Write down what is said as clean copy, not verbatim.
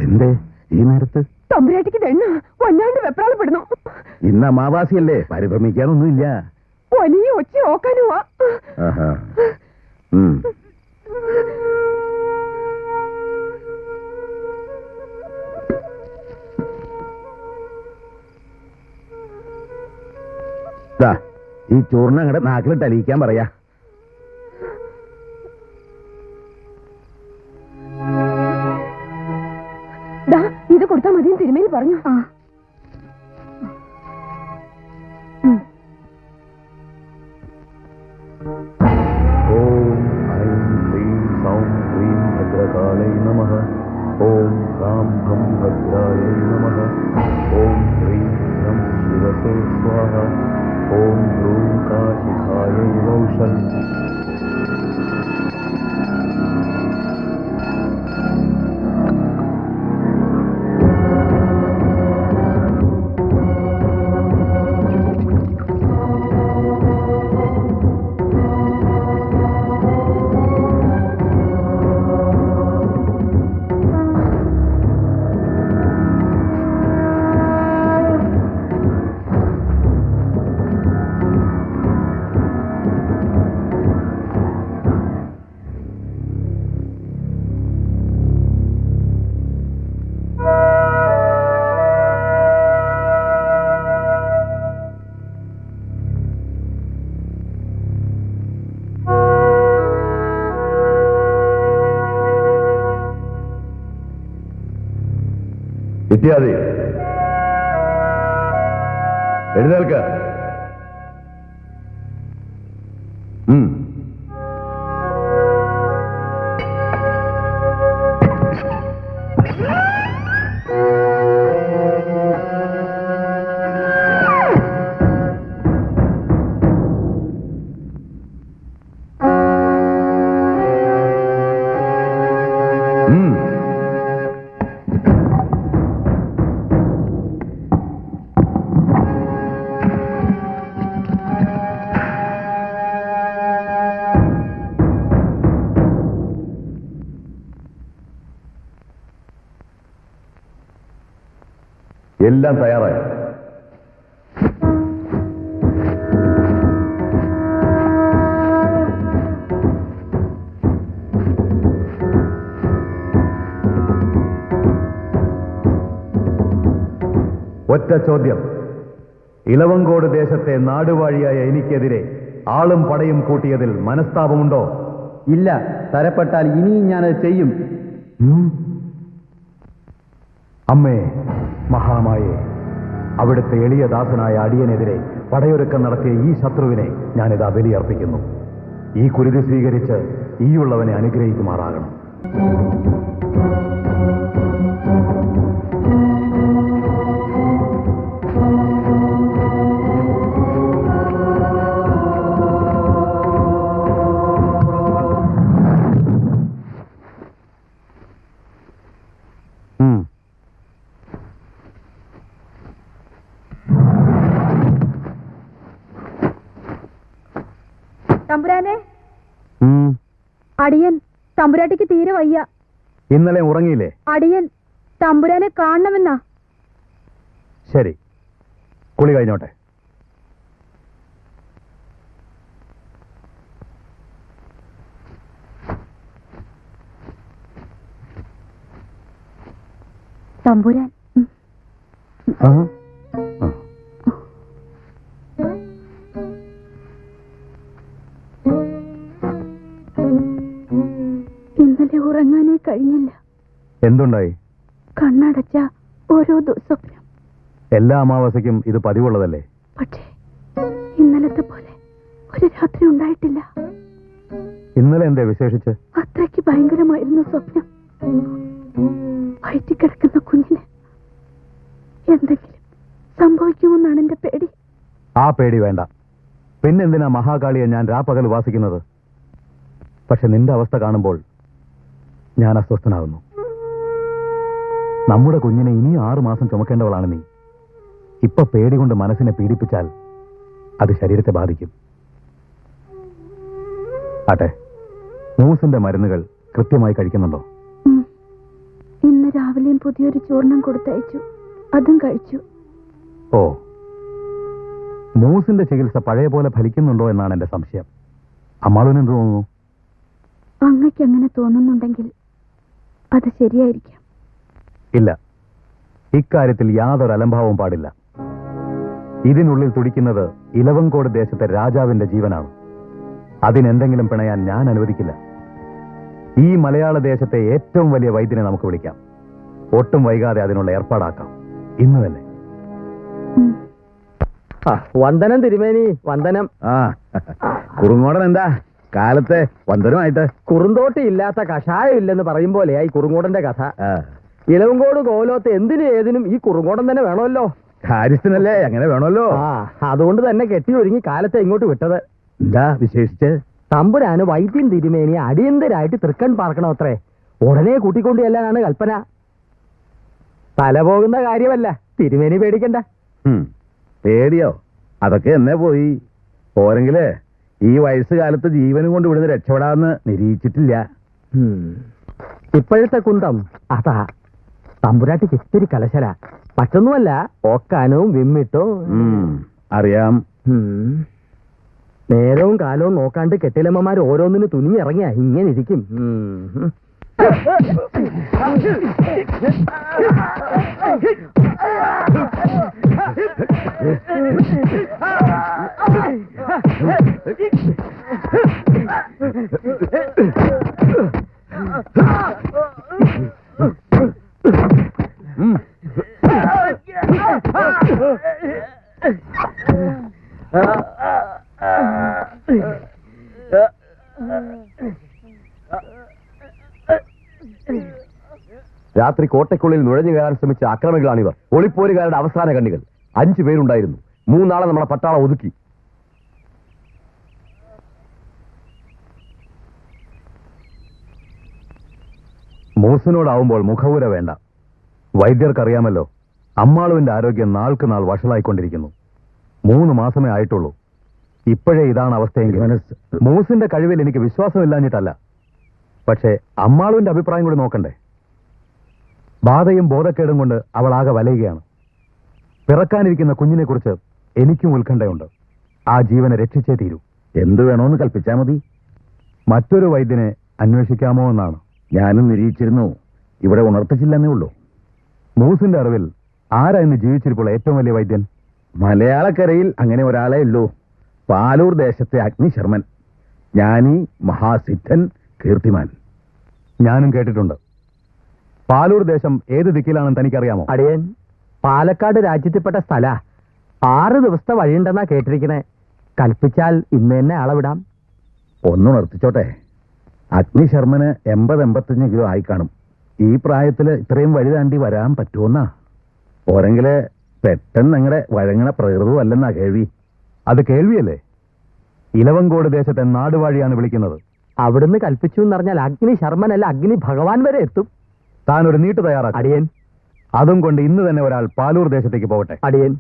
എന്തേ ഈ നേരത്ത്? തമ്പുരാട്ടിക്ക് ദണ്ണ വല്ലാണ്ട് വെപ്രാളപ്പെടുന്നു. ഇന്ന് അമാവാസിയല്ലേ, പരിഭ്രമിക്കാനൊന്നുമില്ല. വലിയ ഒച്ച ഓക്കാനുവാ. ഈ ചൂർണ്ണ അങ്ങടെ നാക്കിലിട്ട് അലിയിക്കാൻ പറയാ. ഇത് കൊടുത്താൽ മതിയും തിരുമേനി പറഞ്ഞു. ഓം ഐം ക്ലീം സൗം ക്ലീം ഭദ്രകാളൈ നമഃ. ഓം റാം ഭം ഭദ്രായൈ നമഃ. ഓം ഹ്രീം രം ശിവസേ സ്വാഹ. ഓം ധ്രൂം കാശിഖായൈ വൗഷൽ. ഇത്യാദി എഴുന്നേൽക്ക. എല്ലാം തയ്യാറായി. ഒറ്റ ചോദ്യം. ഇലവങ്കോട് ദേശത്തെ നാടുവാഴിയായ എനിക്കെതിരെ ആളും പടയും കൂട്ടിയതിൽ മനസ്താപമുണ്ടോ? ഇല്ല. തരപ്പെട്ടാൽ ഇനിയും ഞാനത് ചെയ്യും. അമ്മേ മഹാമായേ, അവിടുത്തെ എളിയ ദാസനായ അടിയനെതിരെ പടയൊരുക്കം നടത്തിയ ഈ ശത്രുവിനെ ഞാനിതാ ബലിയർപ്പിക്കുന്നു. ഈ കുരുതി സ്വീകരിച്ച് ഈയുള്ളവനെ അനുഗ്രഹിക്കുമാറാകണം. തമ്പുരാനെ, അടിയൻ തമ്പുരാട്ടിക്ക് തീരെ വയ്യ. ഇന്നലെ ഉറങ്ങിയില്ലേ? അടിയൻ തമ്പുരാനെ കാണണമെന്നാ. ശരി, കുളി കഴിഞ്ഞോട്ടെ. തമ്പുരാൻ ഇന്നലെ ഉറങ്ങാനേ കഴിഞ്ഞില്ല. എന്തുണ്ടായി? കണ്ണടച്ച ഓരോ ദുസ്വപ്നം. എല്ലാ അമാവാസയ്ക്കും ഇത് പതിവുള്ളതല്ലേ? പക്ഷേ ഇന്നലത്തെ പോലെ ഒരു രാത്രി ഉണ്ടായിട്ടില്ല. ഇന്നലെ എന്തേ വിശേഷിച്ച്? അത്രയ്ക്ക് ഭയങ്കരമായിരുന്നു സ്വപ്നം. വയറ്റിൽ കിടക്കുന്ന കുഞ്ഞിന് എന്തെങ്കിലും സംഭവിക്കുമെന്നാണ് എന്റെ പേടി. ആ പേടി വേണ്ട. പിന്നെന്തിനാ മഹാകാളിയെ ഞാൻ രാപ്പകൽ വാസിക്കുന്നത്? പക്ഷെ നിന്റെ അവസ്ഥ കാണുമ്പോൾ ഞാൻ അസ്വസ്ഥനാകുന്നു. നമ്മുടെ കുഞ്ഞിനെ ഇനി 6 മാസം ചുമക്കേണ്ടവളാണ് നീ. ഇപ്പൊ പേടി കൊണ്ട് മനസ്സിനെ പീഡിപ്പിച്ചാൽ അത് ശരീരത്തെ ബാധിക്കും. ആട്ടെ, മൂസിന്റെ മരുന്നുകൾ കൃത്യമായി കഴിക്കുന്നുണ്ടോ? ഇന്ന് രാവിലെ രാവിലെയും പുതിയൊരു ചൂർണം കൊടുത്തയച്ചു. അതും കഴിച്ചു. ഓ, മൂസിന്റെ ചികിത്സ പഴയ പോലെ ഫലിക്കുന്നുണ്ടോ എന്നാണ് എന്റെ സംശയം. അമ്മാളുവിന് എന്ത് തോന്നുന്നു? അങ്ങക്ക് അങ്ങനെ തോന്നുന്നുണ്ടെങ്കിൽ അത് ശരിയായിരിക്കാം. ഇല്ല, ഇക്കാര്യത്തിൽ യാതൊരു അലംഭാവവും പാടില്ല. ഇതിനുള്ളിൽ തുടിക്കുന്നത് ഇലവങ്കോട് ദേശത്തെ രാജാവിന്റെ ജീവനാണ്. അതിനെന്തെങ്കിലും പിണയാൻ ഞാൻ അനുവദിക്കില്ല. ഈ മലയാള ദേശത്തെ ഏറ്റവും വലിയ വൈദ്യനെ നമുക്ക് വിളിക്കാം. ഒട്ടും വൈകാതെ അതിനുള്ള ഏർപ്പാടാക്കാം. ഇന്ന് തന്നെ. വന്ദനം തിരുമേനി, വന്ദനം. കുറുങ്ങോടൻ എന്താ കാലത്തെ വന്ദനമായിട്ട്? കുറുന്തോട്ടി ഇല്ലാത്ത കഷായം ഇല്ലെന്ന് പറയും പോലെയായി കുറുങ്ങോടന്റെ കഥ. ഇലവങ്കോട് കോലോത്ത് എന്തിനും ഏതിനും ഈ കുറുങ്ങോടൻ തന്നെ വേണമല്ലോ. കാര്യസ്ഥനല്ലേ, അങ്ങനെ വേണമല്ലോ. അതുകൊണ്ട് തന്നെ കെട്ടി ഒരുങ്ങി കാലത്തെ ഇങ്ങോട്ട് വിട്ടത്. എന്താ വിശേഷിച്ച്? തമ്പുരാന് വൈദ്യൻ തിരുമേനി അടിയന്തരായിട്ട് തൃക്കൺ പാർക്കണോ അത്രേ. ഉടനെ കൂട്ടിക്കൊണ്ട് ചെല്ലാനാണ് കൽപ്പന. തല പോകുന്ന കാര്യമല്ല, തിരുമേനി പേടിക്കണ്ട. പേടിയോ? അതൊക്കെ എന്നേ പോയി. പോരെങ്കില് ഈ വയസ്സുകാലത്ത് ജീവനും കൊണ്ട് ഇവിടുന്ന് രക്ഷപ്പെടാമെന്ന് നിരീക്ഷിച്ചിട്ടില്ല. ഇപ്പോഴത്തെ കുന്തം അതാ. തമ്പുരാട്ടിക്ക് ഇത്തിരി കലശല. മറ്റൊന്നുമല്ല, ഓക്കാനവും വിമ്മിട്ടോ. അറിയാം. നേരവും കാലവും നോക്കാണ്ട് കെട്ടിലമ്മമാർ ഓരോന്നിന് തുനിഞ്ഞിറങ്ങിയ ഇങ്ങനെ ഇരിക്കും. രാത്രി കോട്ടയ്ക്കുള്ളിൽ നുഴഞ്ഞു കയറാൻ ശ്രമിച്ച അക്രമികളാണിവർ. ഒളിപ്പോരുകാരുടെ അവസാന കണ്ണികൾ. 5 പേരുണ്ടായിരുന്നു. 3 ആളെ നമ്മളെ പട്ടാളം ഒതുക്കി. മൂസിനോടാവുമ്പോൾ മുഖവുര വേണ്ട. വൈദ്യർക്കറിയാമല്ലോ, അമ്മാളുവിന്റെ ആരോഗ്യം നാൾക്ക് നാൾ വഷളായിക്കൊണ്ടിരിക്കുന്നു. 3 മാസമേ ആയിട്ടുള്ളൂ. ഇപ്പോഴേ ഇതാണ് അവസ്ഥയെങ്കിൽ മൂസിന്റെ കഴിവിൽ എനിക്ക് വിശ്വാസമില്ലാഞ്ഞിട്ടല്ല. പക്ഷേ അമ്മാളുവിന്റെ അഭിപ്രായം കൂടി നോക്കണ്ടേ? ബാധയും ബോധക്കേടും കൊണ്ട് അവൾ ആകെ വലയുകയാണ്. പിറക്കാനിരിക്കുന്ന കുഞ്ഞിനെ കുറിച്ച് എനിക്കും ഉത്കണ്ഠയുണ്ട്. ആ ജീവനെ രക്ഷിച്ചേ തീരൂ. എന്തു വേണോന്ന് കൽപ്പിച്ചാൽ മതി. മറ്റൊരു വൈദ്യനെ അന്വേഷിക്കാമോ എന്നാണ്. ഞാനും നിരീക്ഷിച്ചിരുന്നു. ഇവിടെ ഉണർത്തിച്ചില്ലെന്നേ ഉള്ളൂ. മൂസിന്റെ അറിവിൽ ആരാ ഇന്ന് ജീവിച്ചിരിപ്പോൾ ഏറ്റവും വലിയ വൈദ്യൻ? മലയാളക്കരയിൽ അങ്ങനെ ഒരാളേ ഉള്ളൂ. പാലൂർ ദേശത്തെ അഗ്നിശർമ്മൻ, ജ്ഞാനി, മഹാസിദ്ധൻ, കീർത്തിമാൻ. ഞാനും കേട്ടിട്ടുണ്ട്. പാലൂർ ദേശം ഏത് ദിക്കിലാണെന്ന് തനിക്കറിയാമോ? അടിയൻ പാലക്കാട് രാജ്യത്തിൽപ്പെട്ട സ്ഥല. 6 ദിവസത്തെ വഴിയുണ്ടെന്നാ കേട്ടിരിക്കണേ. കൽപ്പിച്ചാൽ ഇന്ന് തന്നെ ആളെ വിടാം. ഒന്നുണർത്തിച്ചോട്ടെ. അഗ്നിശർമ്മന് 80-85 കിലോ ആയി കാണും. ഈ പ്രായത്തില് ഇത്രയും വഴി താണ്ടി വരാൻ പറ്റുമെന്നാ? പോരെങ്കില് പെട്ടെന്ന് നിങ്ങളുടെ വഴങ്ങണ പ്രകൃതവും അല്ലെന്നാ കേൾവി. അത് കേൾവിയല്ലേ? ഇലവങ്കോട് ദേശത്തെ നാടുവാഴിയാണ് വിളിക്കുന്നത്. അവിടുന്ന് കൽപ്പിച്ചു എന്നറിഞ്ഞാൽ അഗ്നി ശർമ്മനല്ല, അഗ്നി ഭഗവാൻ വരെ എത്തും. താൻ ഒരു നീട്ട് തയ്യാറാക്കും. അടിയൻ. അതും കൊണ്ട് ഇന്ന് തന്നെ ഒരാൾ പാലൂർ ദേശത്തേക്ക് പോകട്ടെ. അടിയൻ.